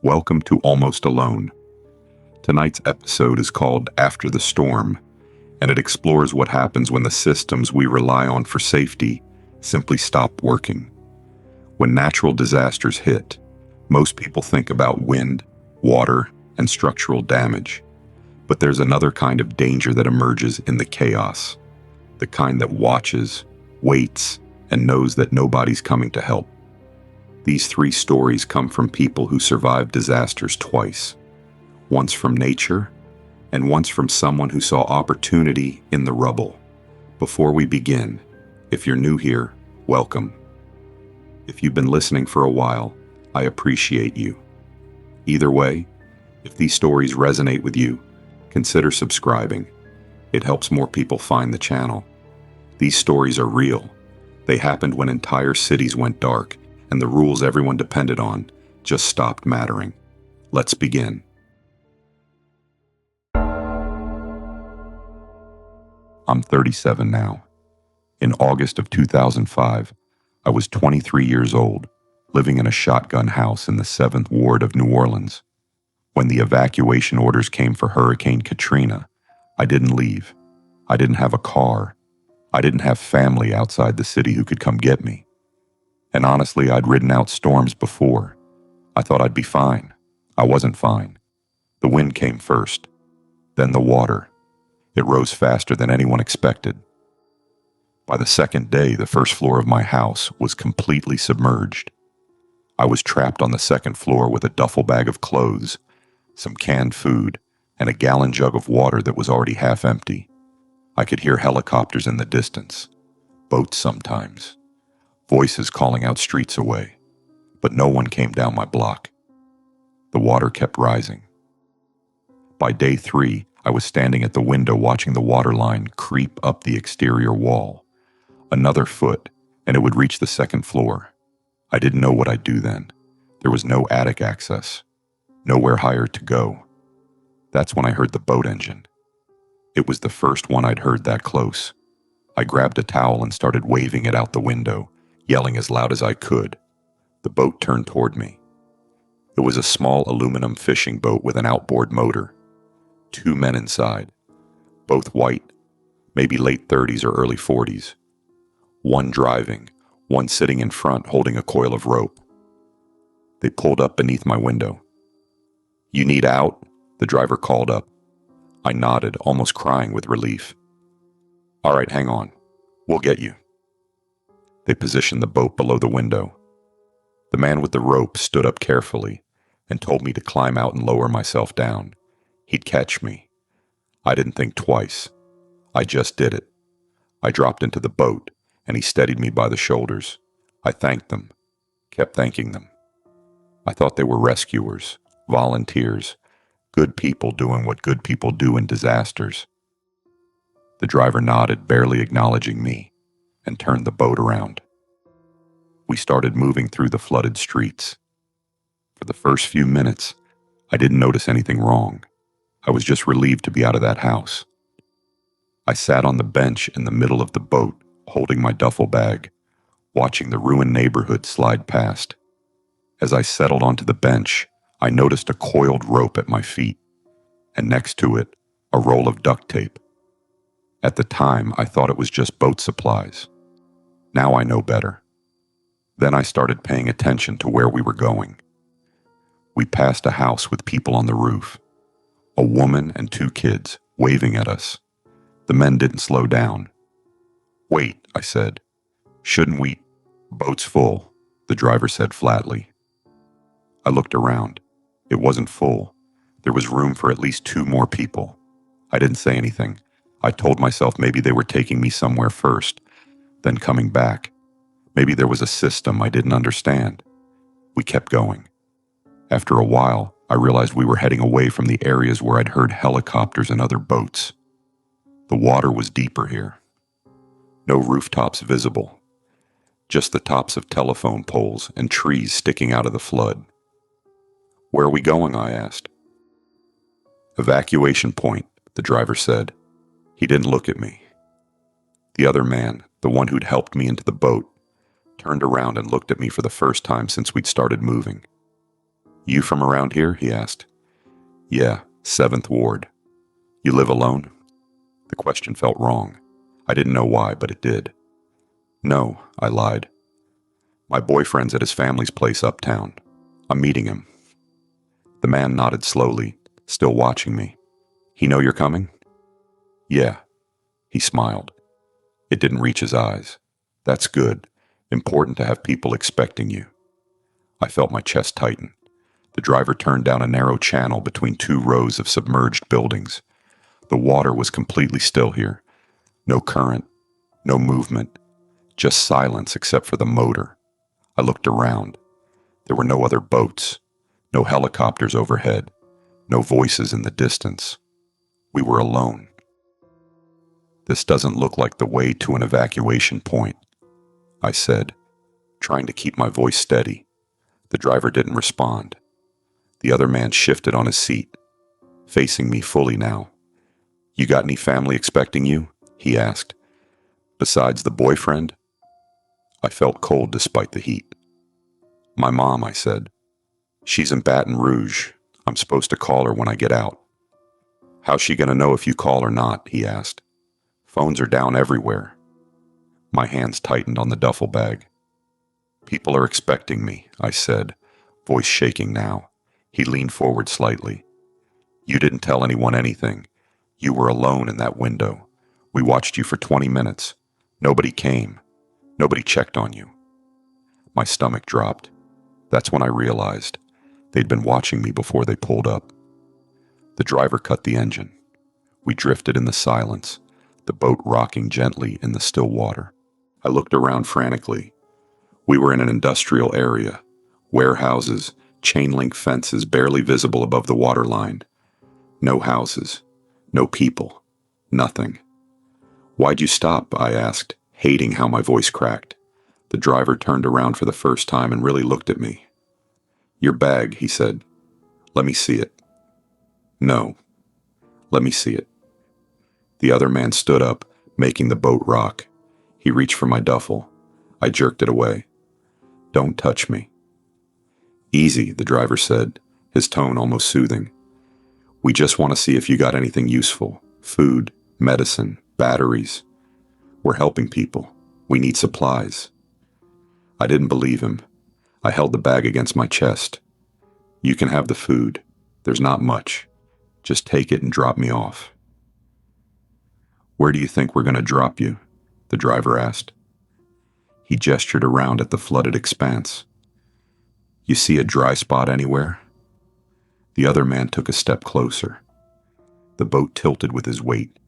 Welcome to Almost Alone. Tonight's episode is called After the Storm, and it explores what happens when the systems we rely on for safety simply stop working. When natural disasters hit, most people think about wind, water, and structural damage. But there's another kind of danger that emerges in the chaos, the kind that watches, waits, and knows that nobody's coming to help. These three stories come from people who survived disasters twice, once from nature and once from someone who saw opportunity in the rubble. Before we begin, if you're new here, welcome. If you've been listening for a while, I appreciate you. Either way, if these stories resonate with you, consider subscribing. It helps more people find the channel. These stories are real. They happened when entire cities went dark, and the rules everyone depended on just stopped mattering. Let's begin. I'm 37 now. In August of 2005, I was 23 years old, living in a shotgun house in the 7th Ward of New Orleans. When the evacuation orders came for Hurricane Katrina, I didn't leave. I didn't have a car. I didn't have family outside the city who could come get me. And honestly, I'd ridden out storms before. I thought I'd be fine. I wasn't fine. The wind came first, then the water. It rose faster than anyone expected. By the second day, the first floor of my house was completely submerged. I was trapped on the second floor with a duffel bag of clothes, some canned food, and a gallon jug of water that was already half empty. I could hear helicopters in the distance, boats sometimes, voices calling out streets away, but no one came down my block. The water kept rising. By day 3, I was standing at the window watching the water line creep up the exterior wall. Another foot, and it would reach the second floor. I didn't know what I'd do then. There was no attic access, nowhere higher to go. That's when I heard the boat engine. It was the first one I'd heard that close. I grabbed a towel and started waving it out the window, yelling as loud as I could. The boat turned toward me. It was a small aluminum fishing boat with an outboard motor. 2 men inside, both white, maybe late 30s or early 40s. One driving, one sitting in front holding a coil of rope. They pulled up beneath my window. "You need out?" the driver called up. I nodded, almost crying with relief. "All right, hang on. We'll get you." They positioned the boat below the window. The man with the rope stood up carefully and told me to climb out and lower myself down. He'd catch me. I didn't think twice. I just did it. I dropped into the boat, and he steadied me by the shoulders. I thanked them, kept thanking them. I thought they were rescuers, volunteers, good people doing what good people do in disasters. The driver nodded, barely acknowledging me, and turned the boat around. We started moving through the flooded streets. For the first few minutes, I didn't notice anything wrong. I was just relieved to be out of that house. I sat on the bench in the middle of the boat, holding my duffel bag, watching the ruined neighborhood slide past. As I settled onto the bench, I noticed a coiled rope at my feet, and next to it, a roll of duct tape. At the time, I thought it was just boat supplies. Now I know better. Then I started paying attention to where we were going. We passed a house with people on the roof. A woman and 2 kids waving at us. The men didn't slow down. "Wait," I said. "Shouldn't we?" "Boat's full," the driver said flatly. I looked around. It wasn't full. There was room for at least 2 more people. I didn't say anything. I told myself maybe they were taking me somewhere first, then coming back. Maybe there was a system I didn't understand. We kept going. After a while, I realized we were heading away from the areas where I'd heard helicopters and other boats. The water was deeper here. No rooftops visible. Just the tops of telephone poles and trees sticking out of the flood. "Where are we going?" I asked. "Evacuation point," the driver said. He didn't look at me. The other man, the one who'd helped me into the boat, turned around and looked at me for the first time since we'd started moving. You from around here? He asked. Yeah, 7th Ward. You live alone? The question felt wrong. I didn't know why, but it did. No, I lied. My boyfriend's at his family's place uptown. I'm meeting him. The man nodded slowly, still watching me. He know you're coming? Yeah. He smiled. It didn't reach his eyes. That's good. Important to have people expecting you. I felt my chest tighten. The driver turned down a narrow channel between 2 rows of submerged buildings. The water was completely still here. No current, no movement, just silence except for the motor. I looked around. There were no other boats, no helicopters overhead, no voices in the distance. We were alone. This doesn't look like the way to an evacuation point, I said, trying to keep my voice steady. The driver didn't respond. The other man shifted on his seat, facing me fully now. You got any family expecting you? He asked. Besides the boyfriend? I felt cold despite the heat. My mom, I said. She's in Baton Rouge. I'm supposed to call her when I get out. How's she gonna know if you call or not? He asked. Phones are down everywhere. My hands tightened on the duffel bag. People are expecting me, I said, voice shaking now. He leaned forward slightly. You didn't tell anyone anything. You were alone in that window. We watched you for 20 minutes. Nobody came. Nobody checked on you. My stomach dropped. That's when I realized they'd been watching me before they pulled up. The driver cut the engine. We drifted in the silence, the boat rocking gently in the still water. I looked around frantically. We were in an industrial area, warehouses, chain-link fences barely visible above the waterline. No houses, no people, nothing. Why'd you stop? I asked, hating how my voice cracked. The driver turned around for the first time and really looked at me. Your bag, he said. Let me see it. No. Let me see it. The other man stood up, making the boat rock. He reached for my duffel. I jerked it away. Don't touch me. Easy, the driver said, his tone almost soothing. We just want to see if you got anything useful. Food, medicine, batteries. We're helping people. We need supplies. I didn't believe him. I held the bag against my chest. You can have the food. There's not much. Just take it and drop me off. Where do you think we're going to drop you? The driver asked. He gestured around at the flooded expanse. You see a dry spot anywhere? The other man took a step closer. The boat tilted with his weight.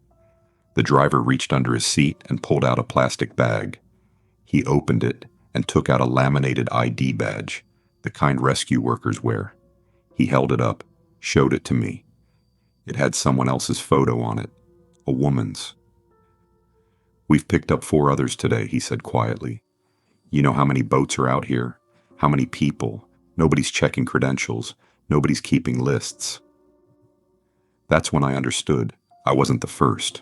The driver reached under his seat and pulled out a plastic bag. He opened it and took out a laminated ID badge, the kind rescue workers wear. He held it up, showed it to me. It had someone else's photo on it, a woman's. We've picked up 4 others today, he said quietly. You know how many boats are out here? How many people? Nobody's checking credentials. Nobody's keeping lists. That's when I understood. I wasn't the first.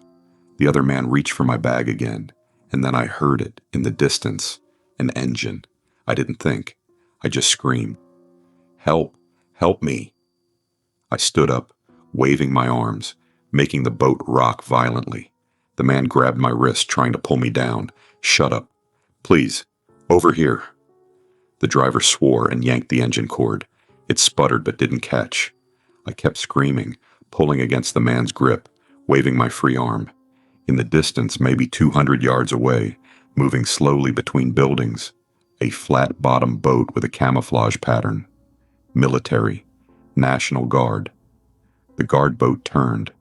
The other man reached for my bag again, and then I heard it, in the distance, an engine. I didn't think. I just screamed. Help! Help me! I stood up, waving my arms, making the boat rock violently. The man grabbed my wrist, trying to pull me down. Shut up. Please. Over here. The driver swore and yanked the engine cord. It sputtered but didn't catch. I kept screaming, pulling against the man's grip, waving my free arm. In the distance, maybe 200 yards away, moving slowly between buildings, a flat-bottomed boat with a camouflage pattern. Military. National Guard. The guard boat turned.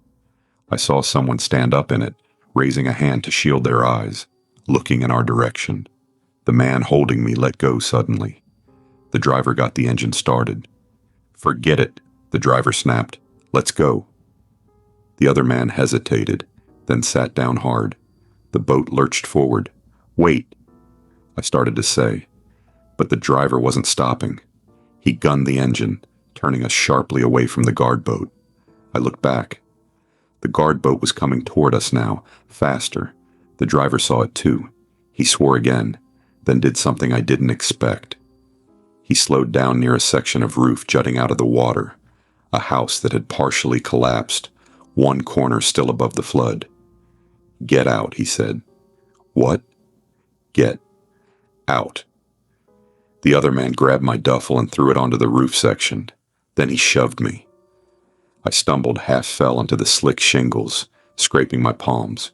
I saw someone stand up in it, raising a hand to shield their eyes, looking in our direction. The man holding me let go suddenly. The driver got the engine started. Forget it, the driver snapped. Let's go. The other man hesitated, then sat down hard. The boat lurched forward. Wait, I started to say, but the driver wasn't stopping. He gunned the engine, turning us sharply away from the guard boat. I looked back. The guard boat was coming toward us now, faster. The driver saw it too. He swore again, then did something I didn't expect. He slowed down near a section of roof jutting out of the water, a house that had partially collapsed, one corner still above the flood. "Get out," he said. "What?" "Get out." The other man grabbed my duffel and threw it onto the roof section. Then he shoved me. I stumbled, half fell onto the slick shingles, scraping my palms.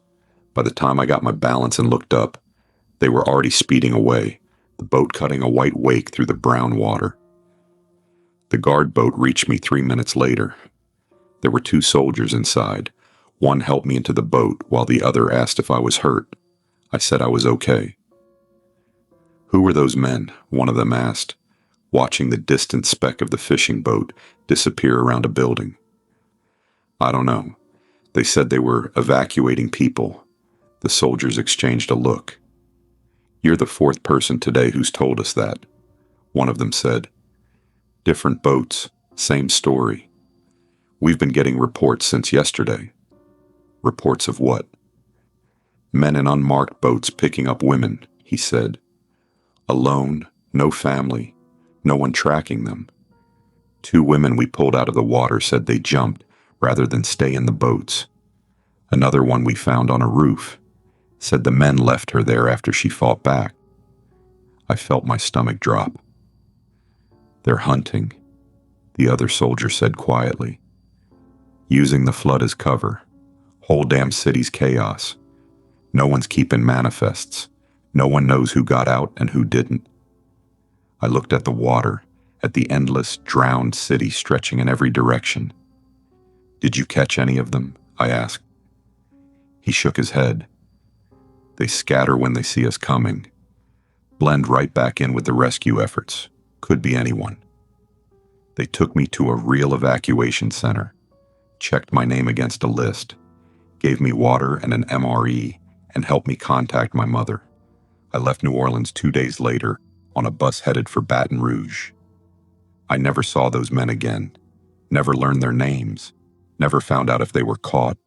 By the time I got my balance and looked up, they were already speeding away, the boat cutting a white wake through the brown water. The guard boat reached me 3 minutes later. There were 2 soldiers inside. One helped me into the boat, while the other asked if I was hurt. I said I was okay. "Who were those men?" one of them asked, watching the distant speck of the fishing boat disappear around a building. "I don't know. They said they were evacuating people." The soldiers exchanged a look. "You're the 4th person today who's told us that," one of them said. "Different boats, same story. We've been getting reports since yesterday." "Reports of what?" "Men in unmarked boats picking up women," he said. "Alone, no family, no one tracking them. 2 women we pulled out of the water said they jumped rather than stay in the boats. Another one we found on a roof said the men left her there after she fought back." I felt my stomach drop. "They're hunting," the other soldier said quietly. "Using the flood as cover. Whole damn city's chaos. No one's keeping manifests. No one knows who got out and who didn't." I looked at the water, at the endless, drowned city stretching in every direction. "Did you catch any of them?" I asked. He shook his head. "They scatter when they see us coming. Blend right back in with the rescue efforts. Could be anyone." They took me to a real evacuation center, checked my name against a list, gave me water and an MRE, and helped me contact my mother. I left New Orleans 2 days later on a bus headed for Baton Rouge. I never saw those men again, never learned their names, never found out if they were caught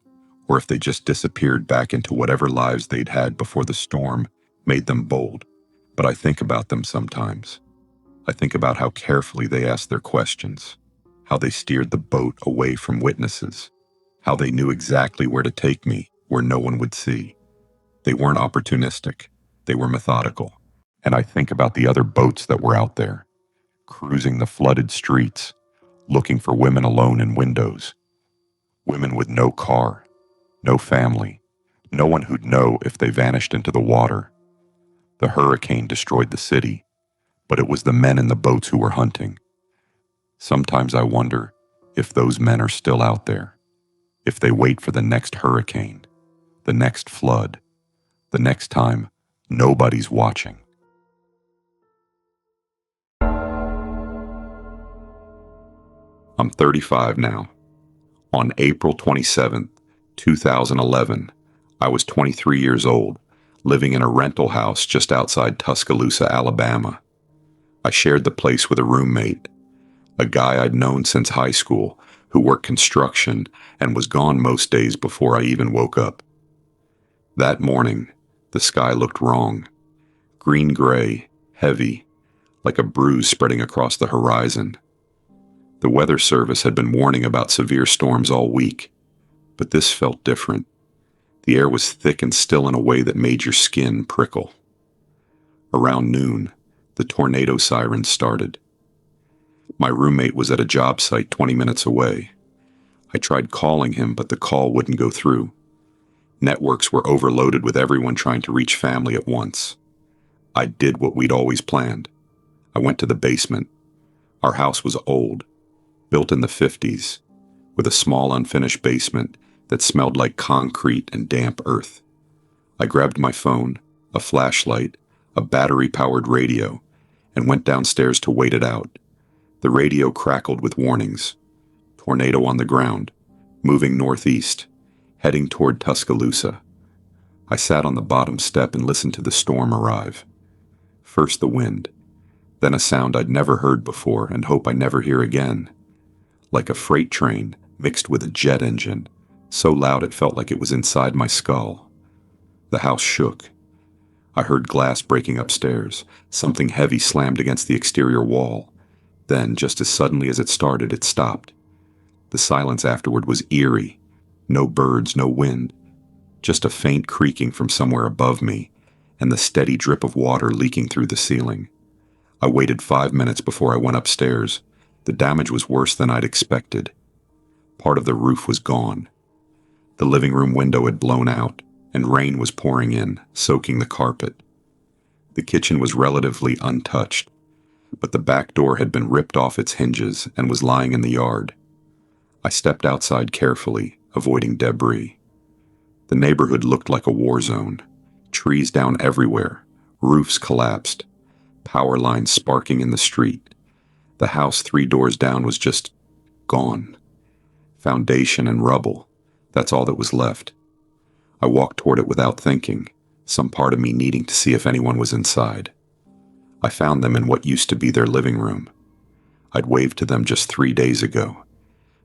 or if they just disappeared back into whatever lives they'd had before the storm made them bold. But I think about them sometimes. I think about how carefully they asked their questions, how they steered the boat away from witnesses, how they knew exactly where to take me, where no one would see. They weren't opportunistic, they were methodical. And I think about the other boats that were out there, cruising the flooded streets, looking for women alone in windows. Women with no car, no family, no one who'd know if they vanished into the water. The hurricane destroyed the city, but it was the men in the boats who were hunting. Sometimes I wonder if those men are still out there, if they wait for the next hurricane, the next flood, the next time nobody's watching. I'm 35 now. On April 27th, 2011, I was 23 years old, living in a rental house just outside Tuscaloosa, Alabama. I shared the place with a roommate, a guy I'd known since high school who worked construction and was gone most days before I even woke up. That morning, the sky looked wrong. Green-gray, heavy, like a bruise spreading across the horizon. The Weather Service had been warning about severe storms all week, but this felt different. The air was thick and still in a way that made your skin prickle. Around noon, the tornado sirens started. My roommate was at a job site 20 minutes away. I tried calling him, but the call wouldn't go through. Networks were overloaded with everyone trying to reach family at once. I did what we'd always planned. I went to the basement. Our house was old, built in the 50s, with a small unfinished basement that smelled like concrete and damp earth. I grabbed my phone, a flashlight, a battery-powered radio, and went downstairs to wait it out. The radio crackled with warnings. Tornado on the ground, moving northeast, heading toward Tuscaloosa. I sat on the bottom step and listened to the storm arrive. First the wind, then a sound I'd never heard before and hope I never hear again. Like a freight train mixed with a jet engine, so loud it felt like it was inside my skull. The house shook. I heard glass breaking upstairs. Something heavy slammed against the exterior wall. Then, just as suddenly as it started, it stopped. The silence afterward was eerie. No birds, no wind. Just a faint creaking from somewhere above me, and the steady drip of water leaking through the ceiling. I waited 5 minutes before I went upstairs. The damage was worse than I'd expected. Part of the roof was gone. The living room window had blown out, and rain was pouring in, soaking the carpet. The kitchen was relatively untouched, but the back door had been ripped off its hinges and was lying in the yard. I stepped outside carefully, avoiding debris. The neighborhood looked like a war zone. Trees down everywhere, roofs collapsed, power lines sparking in the street. The house 3 doors down was just gone. Foundation and rubble, that's all that was left. I walked toward it without thinking, some part of me needing to see if anyone was inside. I found them in what used to be their living room. I'd waved to them just 3 days ago.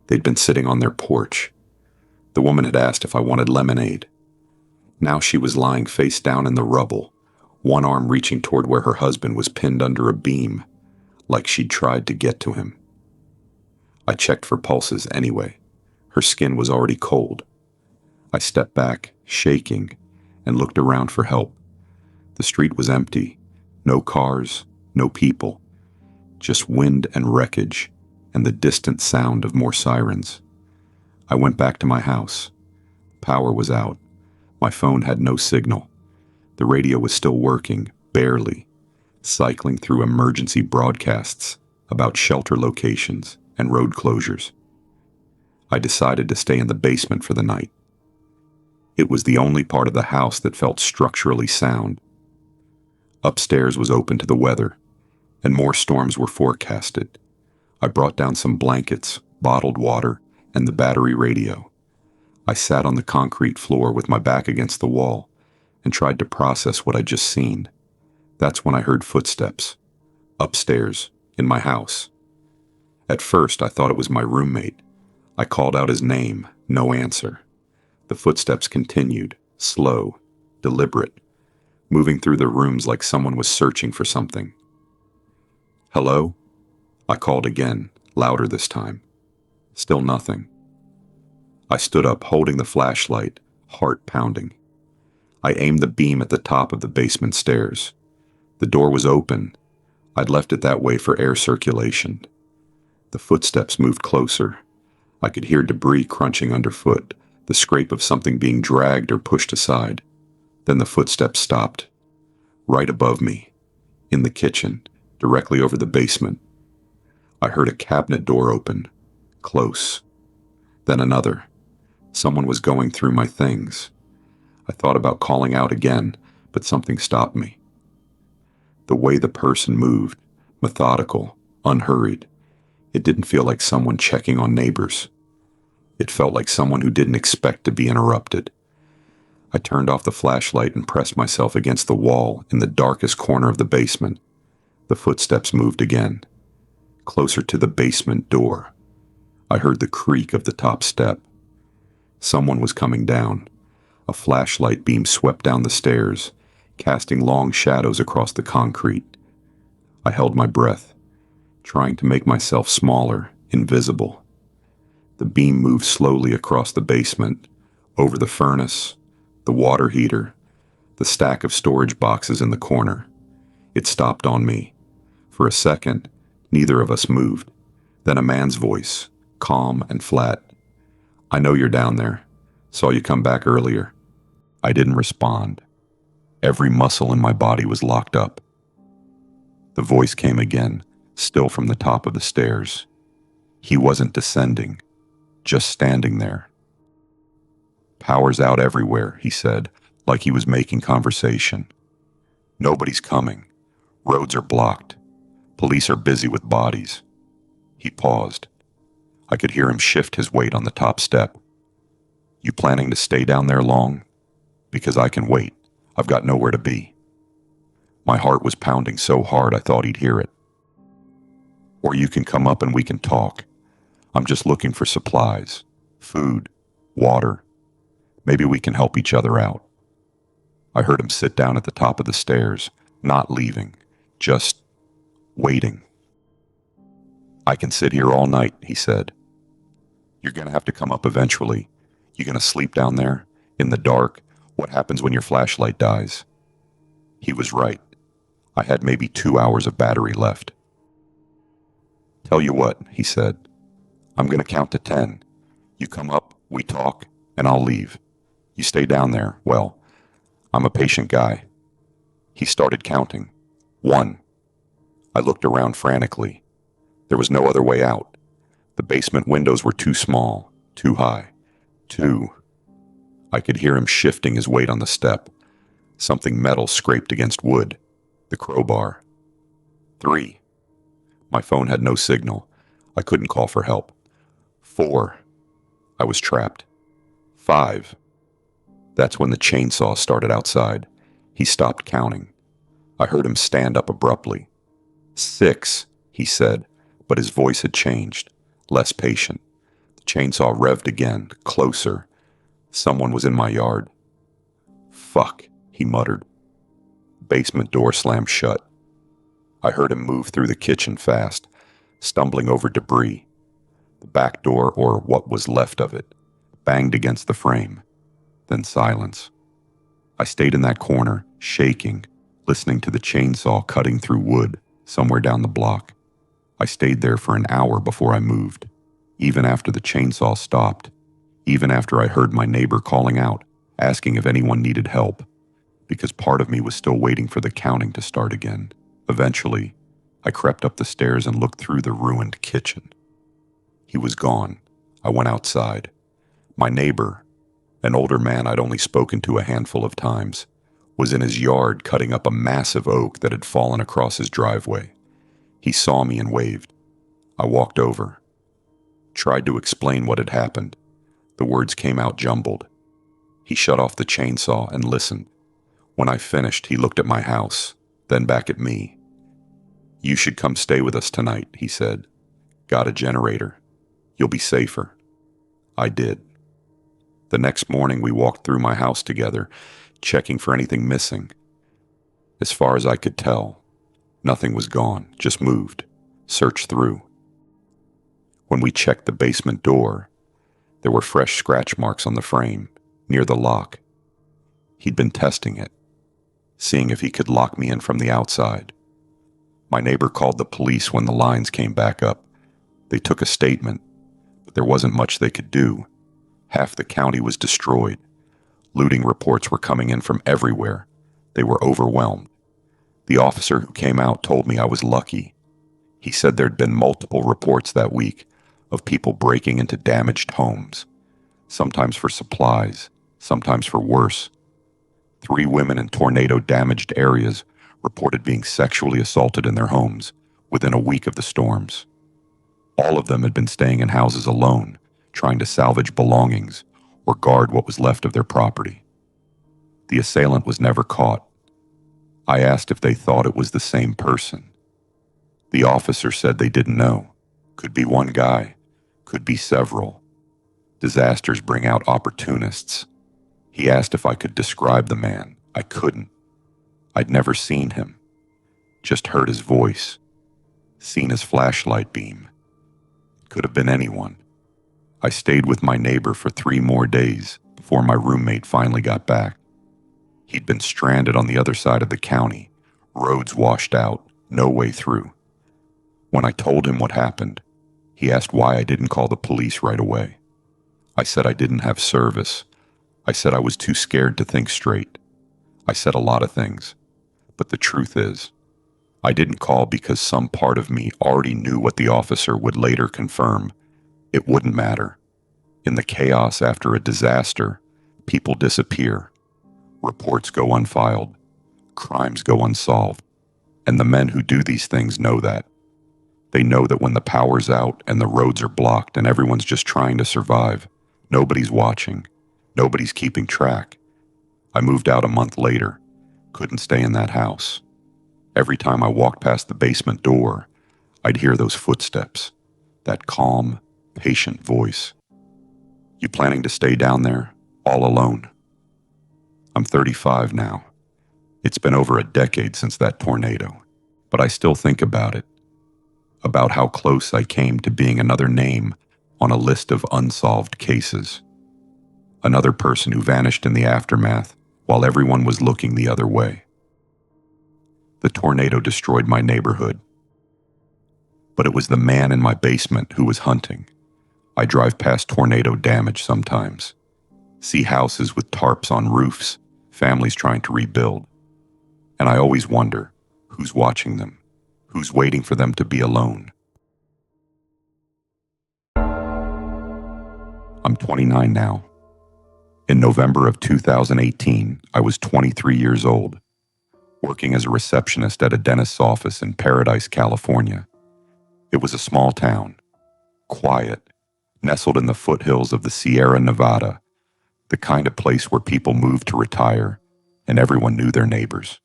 They'd been sitting on their porch. The woman had asked if I wanted lemonade. Now she was lying face down in the rubble, one arm reaching toward where her husband was pinned under a beam, like she'd tried to get to him. I checked for pulses anyway. Her skin was already cold. I stepped back, shaking, and looked around for help. The street was empty. No cars, no people. Just wind and wreckage, and the distant sound of more sirens. I went back to my house. Power was out. My phone had no signal. The radio was still working, barely, cycling through emergency broadcasts about shelter locations and road closures. I decided to stay in the basement for the night. It was the only part of the house that felt structurally sound. Upstairs was open to the weather, and more storms were forecasted. I brought down some blankets, bottled water, and the battery radio. I sat on the concrete floor with my back against the wall and tried to process what I'd just seen. That's when I heard footsteps, upstairs, in my house. At first, I thought it was my roommate. I called out his name, no answer. The footsteps continued, slow, deliberate, moving through the rooms like someone was searching for something. "Hello?" I called again, louder this time. Still nothing. I stood up, holding the flashlight, heart pounding. I aimed the beam at the top of the basement stairs. The door was open. I'd left it that way for air circulation. The footsteps moved closer. I could hear debris crunching underfoot, the scrape of something being dragged or pushed aside. Then the footsteps stopped. Right above me, in the kitchen, directly over the basement. I heard a cabinet door open, close. Then another. Someone was going through my things. I thought about calling out again, but something stopped me. The way the person moved, methodical, unhurried, it didn't feel like someone checking on neighbors. It felt like someone who didn't expect to be interrupted. I turned off the flashlight and pressed myself against the wall in the darkest corner of the basement. The footsteps moved again, closer to the basement door. I heard the creak of the top step. Someone was coming down. A flashlight beam swept down the stairs, casting long shadows across the concrete. I held my breath, trying to make myself smaller, invisible. The beam moved slowly across the basement, over the furnace, the water heater, the stack of storage boxes in the corner. It stopped on me. For a second, neither of us moved. Then a man's voice, calm and flat. "I know you're down there. Saw you come back earlier." I didn't respond. Every muscle in my body was locked up. The voice came again, still from the top of the stairs. He wasn't descending, just standing there. "Power's out everywhere," he said, like he was making conversation. "Nobody's coming. Roads are blocked. Police are busy with bodies." He paused. I could hear him shift his weight on the top step. "You planning to stay down there long? Because I can wait. I've got nowhere to be." My heart was pounding so hard I thought he'd hear it. "Or you can come up and we can talk. I'm just looking for supplies, food, water. Maybe we can help each other out." I heard him sit down at the top of the stairs, not leaving, just waiting. "I can sit here all night," he said. "You're going to have to come up eventually. You going to sleep down there? In the dark? What happens when your flashlight dies?" He was right. I had maybe 2 hours of battery left. "Tell you what," he said. "I'm going to count to 10. You come up, we talk, and I'll leave. You stay down there. Well, I'm a patient guy." He started counting. 1. I looked around frantically. There was no other way out. The basement windows were too small, too high. 2. I could hear him shifting his weight on the step. Something metal scraped against wood. The crowbar. 3. My phone had no signal. I couldn't call for help. 4. I was trapped. 5. That's when the chainsaw started outside. He stopped counting. I heard him stand up abruptly. 6, he said, but his voice had changed, less patient. The chainsaw revved again, closer. Someone was in my yard. "Fuck," he muttered. Basement door slammed shut. I heard him move through the kitchen fast, stumbling over debris. The back door, or what was left of it, banged against the frame. Then silence. I stayed in that corner, shaking, listening to the chainsaw cutting through wood somewhere down the block. I stayed there for an hour before I moved, even after the chainsaw stopped, even after I heard my neighbor calling out, asking if anyone needed help, because part of me was still waiting for the counting to start again. Eventually, I crept up the stairs and looked through the ruined kitchen. He was gone. I went outside. My neighbor, an older man I'd only spoken to a handful of times, was in his yard cutting up a massive oak that had fallen across his driveway. He saw me and waved. I walked over. Tried to explain what had happened. The words came out jumbled. He shut off the chainsaw and listened. When I finished, he looked at my house, then back at me. "You should come stay with us tonight," he said. "Got a generator. You'll be safer." I did. The next morning, we walked through my house together, checking for anything missing. As far as I could tell, nothing was gone, just moved, searched through. When we checked the basement door, there were fresh scratch marks on the frame, near the lock. He'd been testing it, seeing if he could lock me in from the outside. My neighbor called the police when the lines came back up. They took a statement, but there wasn't much they could do. Half the county was destroyed. Looting reports were coming in from everywhere. They were overwhelmed. The officer who came out told me I was lucky. He said there'd been multiple reports that week of people breaking into damaged homes, sometimes for supplies, sometimes for worse. 3 women in tornado-damaged areas reported being sexually assaulted in their homes within a week of the storms. All of them had been staying in houses alone, trying to salvage belongings or guard what was left of their property. The assailant was never caught. I asked if they thought it was the same person. The officer said they didn't know. Could be one guy, could be several. Disasters bring out opportunists. He asked if I could describe the man. I couldn't. I'd never seen him. Just heard his voice. Seen his flashlight beam. It could have been anyone. I stayed with my neighbor for 3 more days before my roommate finally got back. He'd been stranded on the other side of the county, roads washed out, no way through. When I told him what happened, he asked why I didn't call the police right away. I said I didn't have service. I said I was too scared to think straight. I said a lot of things, but the truth is, I didn't call because some part of me already knew what the officer would later confirm. It wouldn't matter. In the chaos after a disaster, people disappear. Reports go unfiled. Crimes go unsolved. And the men who do these things know that. They know that when the power's out and the roads are blocked and everyone's just trying to survive, nobody's watching. Nobody's keeping track. I moved out a month later. Couldn't stay in that house. Every time I walked past the basement door, I'd hear those footsteps, that calm, patient voice. "You planning to stay down there, all alone?" I'm 35 now. It's been over a decade since that tornado, but I still think about it, about how close I came to being another name on a list of unsolved cases. Another person who vanished in the aftermath while everyone was looking the other way. The tornado destroyed my neighborhood, but it was the man in my basement who was hunting. I drive past tornado damage sometimes, see houses with tarps on roofs, families trying to rebuild, and I always wonder who's watching them, who's waiting for them to be alone. I'm 29 now. In November of 2018, I was 23 years old, working as a receptionist at a dentist's office in Paradise, California. It was a small town, quiet, nestled in the foothills of the Sierra Nevada, the kind of place where people moved to retire and everyone knew their neighbors.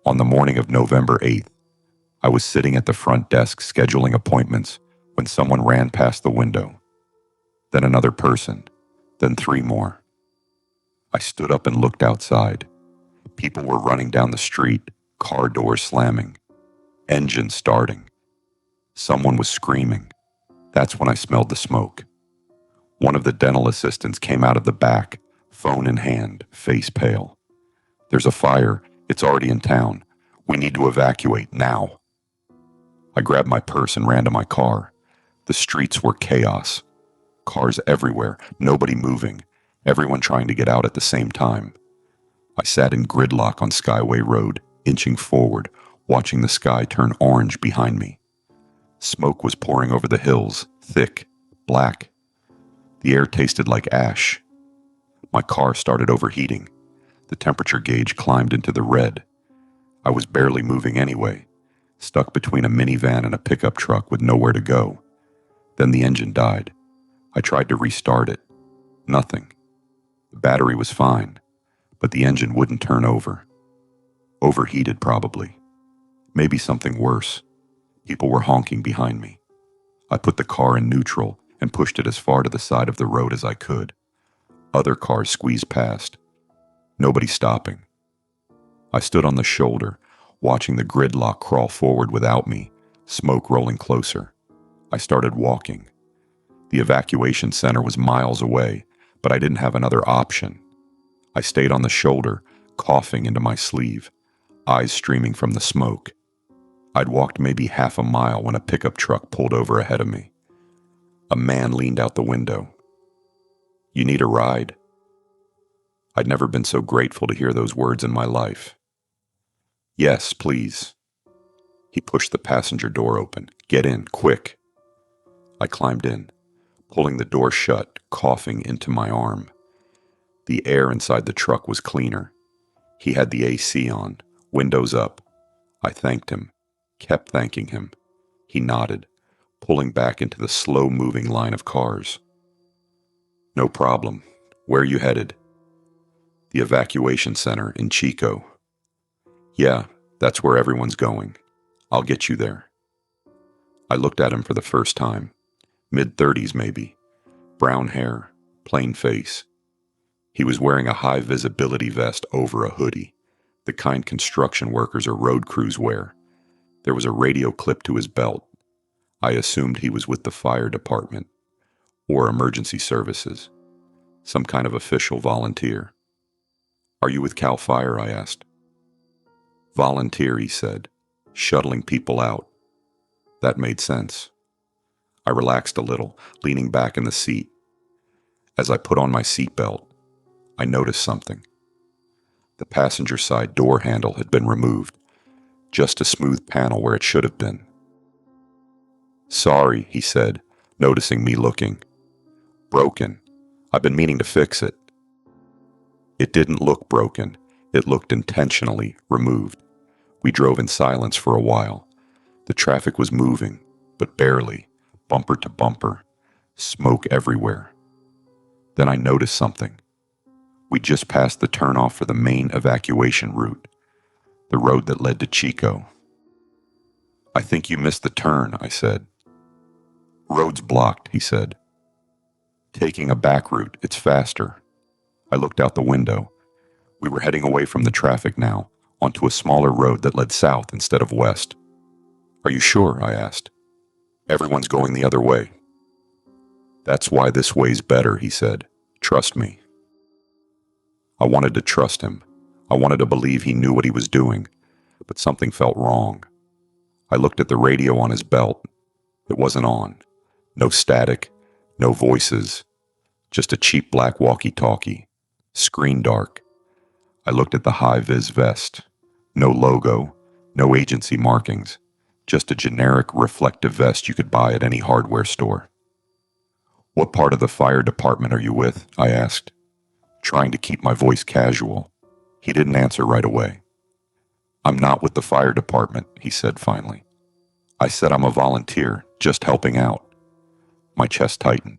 On the morning of November 8th, I was sitting at the front desk scheduling appointments when someone ran past the window. Then another person, then three more. I stood up and looked outside. People were running down the street, car doors slamming, engines starting. Someone was screaming. That's when I smelled the smoke. One of the dental assistants came out of the back, phone in hand, face pale. "There's a fire. It's already in town. We need to evacuate now." I grabbed my purse and ran to my car. The streets were chaos. Cars everywhere, nobody moving, everyone trying to get out at the same time. I sat in gridlock on Skyway Road, inching forward, watching the sky turn orange behind me. Smoke was pouring over the hills, thick, black. The air tasted like ash. My car started overheating. The temperature gauge climbed into the red. I was barely moving anyway, stuck between a minivan and a pickup truck with nowhere to go. Then the engine died. I tried to restart it. Nothing. The battery was fine, but the engine wouldn't turn over. Overheated, probably. Maybe something worse. People were honking behind me. I put the car in neutral and pushed it as far to the side of the road as I could. Other cars squeezed past. Nobody stopping. I stood on the shoulder, watching the gridlock crawl forward without me, smoke rolling closer. I started walking. The evacuation center was miles away, but I didn't have another option. I stayed on the shoulder, coughing into my sleeve, eyes streaming from the smoke. I'd walked maybe half a mile when a pickup truck pulled over ahead of me. A man leaned out the window. "You need a ride?" I'd never been so grateful to hear those words in my life. "Yes, please." He pushed the passenger door open. "Get in, quick." I climbed in, pulling the door shut, coughing into my arm. The air inside the truck was cleaner. He had the AC on, windows up. I thanked him, kept thanking him. He nodded, pulling back into the slow-moving line of cars. "No problem. Where are you headed?" "The evacuation center in Chico." "Yeah, that's where everyone's going. I'll get you there." I looked at him for the first time. Mid-30s maybe. Brown hair, plain face. He was wearing a high-visibility vest over a hoodie, the kind construction workers or road crews wear. There was a radio clipped to his belt. I assumed he was with the fire department or emergency services, some kind of official volunteer. "Are you with CAL FIRE?" I asked. "Volunteer," he said, shuttling people out. That made sense. I relaxed a little, leaning back in the seat. As I put on my seatbelt, I noticed something. The passenger side door handle had been removed, just a smooth panel where it should have been. "Sorry," he said, noticing me looking. "Broken. I've been meaning to fix it." It didn't look broken. It looked intentionally removed. We drove in silence for a while. The traffic was moving, but barely, bumper to bumper, smoke everywhere. Then I noticed something. We just passed the turnoff for the main evacuation route, the road that led to Chico. "I think you missed the turn," I said. "Road's blocked," he said. "Taking a back route, it's faster." I looked out the window. We were heading away from the traffic now, onto a smaller road that led south instead of west. Are you sure? I asked. Everyone's going the other way. That's why this way's better, he said. Trust me. I wanted to trust him. I wanted to believe he knew what he was doing, but something felt wrong. I looked at the radio on his belt. It wasn't on. No static, no voices, just a cheap black walkie-talkie. Screen dark. I looked at the high-vis vest. No logo, no agency markings, just a generic reflective vest you could buy at any hardware store. What part of the fire department are you with? I asked, trying to keep my voice casual. He didn't answer right away. I'm not with the fire department, he said finally. I said I'm a volunteer, just helping out. My chest tightened.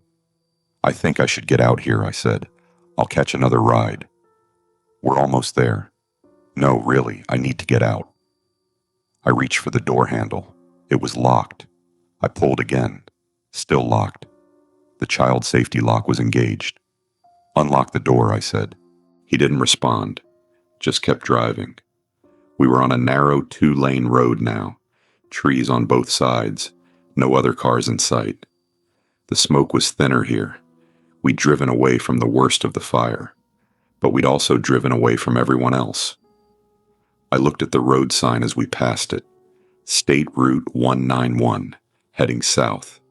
I think I should get out here, I said. I'll catch another ride. We're almost there. No, really, I need to get out. I reached for the door handle. It was locked. I pulled again. Still locked. The child safety lock was engaged. Unlock the door, I said. He didn't respond, just kept driving. We were on a narrow 2-lane road now, trees on both sides, no other cars in sight. The smoke was thinner here. We'd driven away from the worst of the fire, but we'd also driven away from everyone else. I looked at the road sign as we passed it. State Route 191, heading south.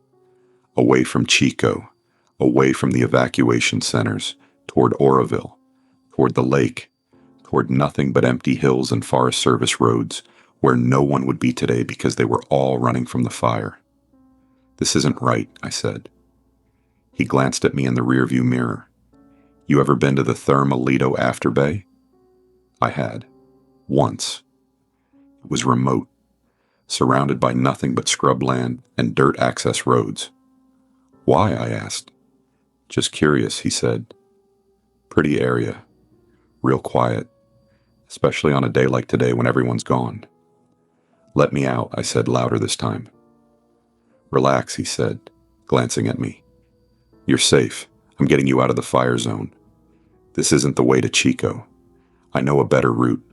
Away from Chico, away from the evacuation centers, toward Oroville, toward the lake, toward nothing but empty hills and Forest Service roads where no one would be today because they were all running from the fire. This isn't right, I said. He glanced at me in the rearview mirror. You ever been to the Thermalito Afterbay? I had. Once. It was remote, surrounded by nothing but scrubland and dirt access roads. Why? I asked. Just curious, he said. Pretty area. Real quiet, especially on a day like today when everyone's gone. Let me out, I said louder this time. Relax, he said, glancing at me. You're safe. I'm getting you out of the fire zone. This isn't the way to Chico. I know a better route.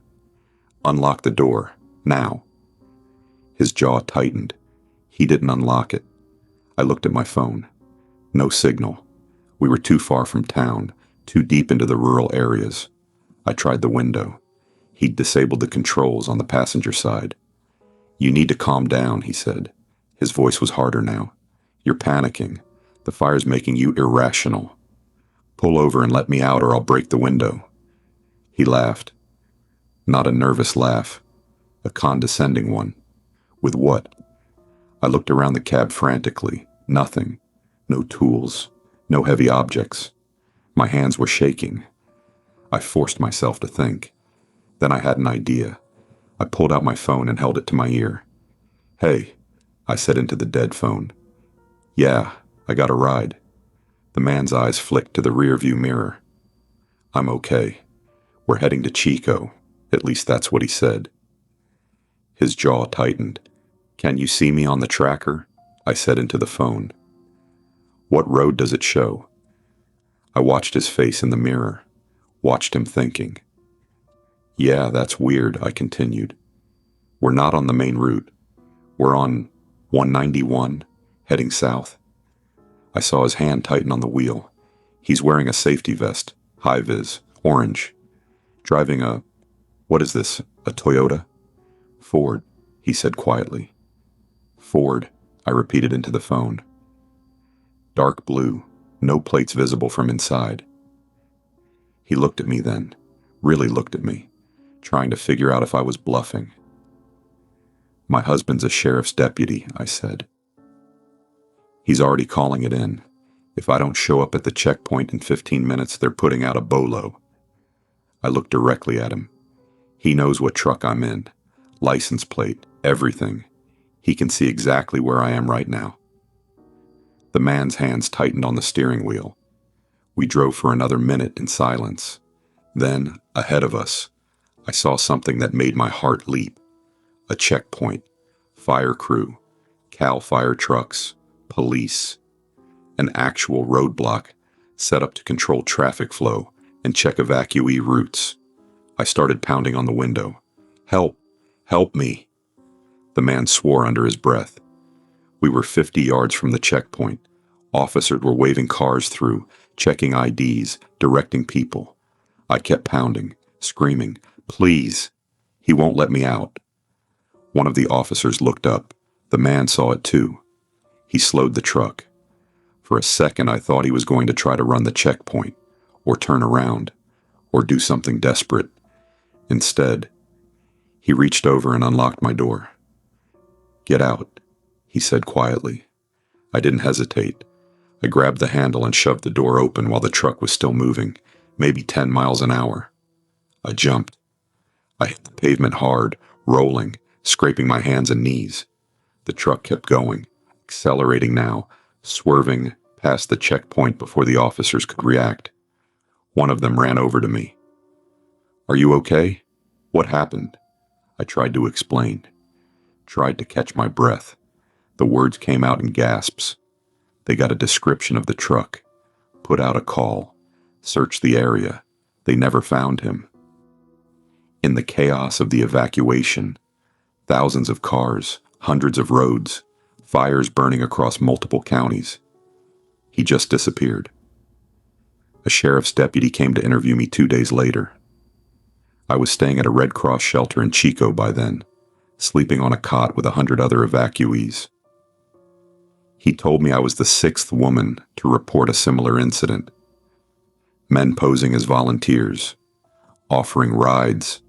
Unlock the door, now. His jaw tightened. He didn't unlock it. I looked at my phone. No signal. We were too far from town, too deep into the rural areas. I tried the window. He'd disabled the controls on the passenger side. You need to calm down, he said. His voice was harder now. You're panicking. The fire's making you irrational. Pull over and let me out or I'll break the window. He laughed. Not a nervous laugh, a condescending one. With what? I looked around the cab frantically. Nothing. No tools. No heavy objects. My hands were shaking. I forced myself to think. Then I had an idea. I pulled out my phone and held it to my ear. Hey, I said into the dead phone. Yeah, I got a ride. The man's eyes flicked to the rearview mirror. I'm okay. We're heading to Chico. At least that's what he said. His jaw tightened. Can you see me on the tracker? I said into the phone. What road does it show? I watched his face in the mirror, watched him thinking. Yeah, that's weird, I continued. We're not on the main route. We're on 191, heading south. I saw his hand tighten on the wheel. He's wearing a safety vest, high-vis, orange. Driving what is this, a Toyota? Ford, he said quietly. Ford, I repeated into the phone. Dark blue, no plates visible from inside. He looked at me then, really looked at me, trying to figure out if I was bluffing. My husband's a sheriff's deputy, I said. He's already calling it in. If I don't show up at the checkpoint in 15 minutes, they're putting out a bolo. I looked directly at him. He knows what truck I'm in, license plate, everything. He can see exactly where I am right now. The man's hands tightened on the steering wheel. We drove for another minute in silence. Then, ahead of us, I saw something that made my heart leap. A checkpoint, fire crew, CAL FIRE trucks, police. An actual roadblock set up to control traffic flow and check evacuee routes. I started pounding on the window. Help! Help me! The man swore under his breath. We were 50 yards from the checkpoint. Officers were waving cars through, checking IDs, directing people. I kept pounding, screaming, "Please!" He won't let me out. One of the officers looked up. The man saw it too. He slowed the truck. For a second, I thought he was going to try to run the checkpoint, or turn around, or do something desperate. Instead, he reached over and unlocked my door. "Get out," he said quietly. I didn't hesitate. I grabbed the handle and shoved the door open while the truck was still moving, maybe 10 miles an hour. I jumped. I hit the pavement hard, rolling, scraping my hands and knees. The truck kept going, accelerating now, swerving past the checkpoint before the officers could react. One of them ran over to me. "Are you okay? What happened?" I tried to explain. Tried to catch my breath. The words came out in gasps. They got a description of the truck, put out a call, searched the area. They never found him. In the chaos of the evacuation, thousands of cars, hundreds of roads, fires burning across multiple counties, he just disappeared. A sheriff's deputy came to interview me 2 days later. I was staying at a Red Cross shelter in Chico by then, sleeping on a cot with 100 other evacuees. He told me I was the 6th woman to report a similar incident. Men posing as volunteers, offering rides,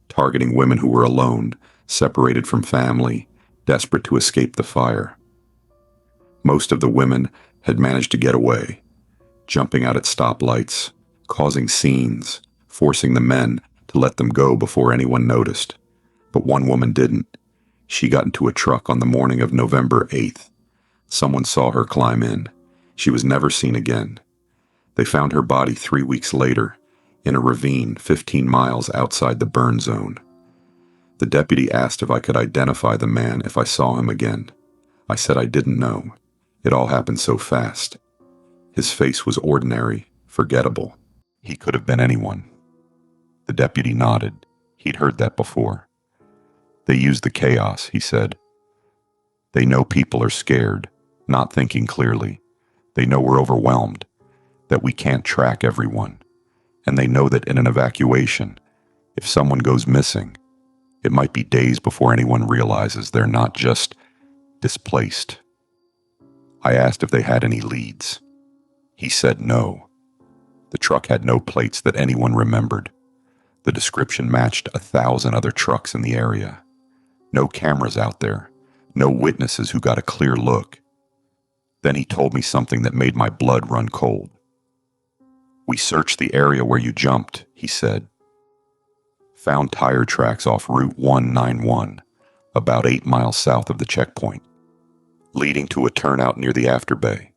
targeting women who were alone, separated from family, desperate to escape the fire. Most of the women had managed to get away, jumping out at stoplights, causing scenes, forcing the men to let them go before anyone noticed. But one woman didn't. She got into a truck on the morning of November 8th. Someone saw her climb in. She was never seen again. They found her body 3 weeks later, in a ravine 15 miles outside the burn zone. The deputy asked if I could identify the man if I saw him again. I said I didn't know. It all happened so fast. His face was ordinary, forgettable. He could have been anyone. The deputy nodded. He'd heard that before. "They use the chaos," he said. "They know people are scared, not thinking clearly. They know we're overwhelmed, that we can't track everyone. And they know that in an evacuation, if someone goes missing, it might be days before anyone realizes they're not just displaced." I asked if they had any leads. He said no. The truck had no plates that anyone remembered. The description matched 1,000 other trucks in the area. No cameras out there. No witnesses who got a clear look. Then he told me something that made my blood run cold. "We searched the area where you jumped," he said. "Found tire tracks off Route 191, about 8 miles south of the checkpoint, leading to a turnout near the afterbay."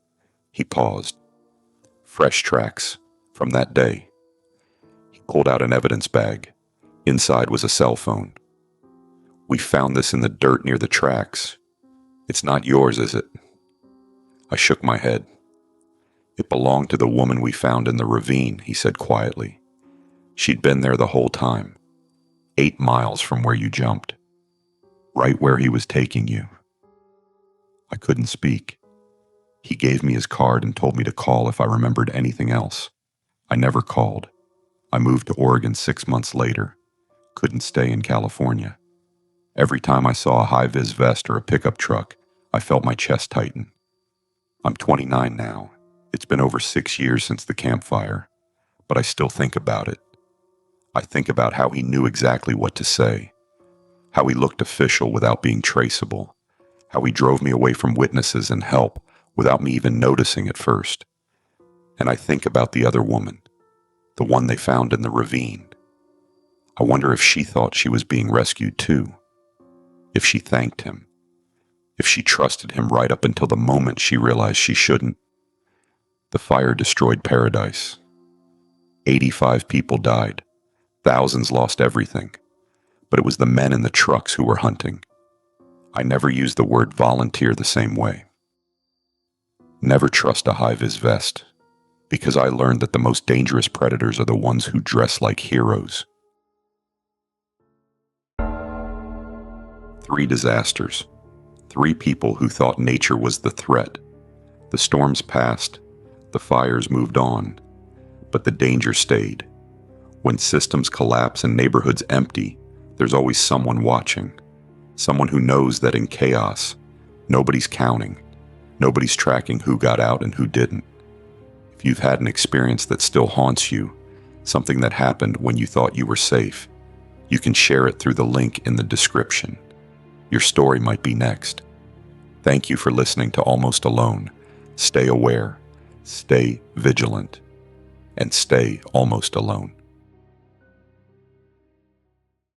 He paused. "Fresh tracks from that day." He pulled out an evidence bag. Inside was a cell phone. "We found this in the dirt near the tracks. It's not yours, is it?" I shook my head. "It belonged to the woman we found in the ravine," he said quietly. "She'd been there the whole time, 8 miles from where you jumped, right where he was taking you." I couldn't speak. He gave me his card and told me to call if I remembered anything else. I never called. I moved to Oregon 6 months later. Couldn't stay in California. Every time I saw a high-vis vest or a pickup truck, I felt my chest tighten. I'm 29 now. It's been over 6 years since the campfire, but I still think about it. I think about how he knew exactly what to say, how he looked official without being traceable, how he drove me away from witnesses and help without me even noticing at first. And I think about the other woman, the one they found in the ravine. I wonder if she thought she was being rescued too, if she thanked him, if she trusted him right up until the moment she realized she shouldn't. The fire destroyed paradise. 85 people died. Thousands lost everything. But it was the men in the trucks who were hunting. I never used the word volunteer the same way. Never trust a high-vis vest, because I learned that the most dangerous predators are the ones who dress like heroes. 3 disasters. 3 people who thought nature was the threat. The storms passed, the fires moved on, but the danger stayed. When systems collapse and neighborhoods empty, there's always someone watching. Someone who knows that in chaos, nobody's counting. Nobody's tracking who got out and who didn't. If you've had an experience that still haunts you, something that happened when you thought you were safe, you can share it through the link in the description. Your story might be next. Thank you for listening to Almost Alone. Stay aware, stay vigilant, and stay almost alone.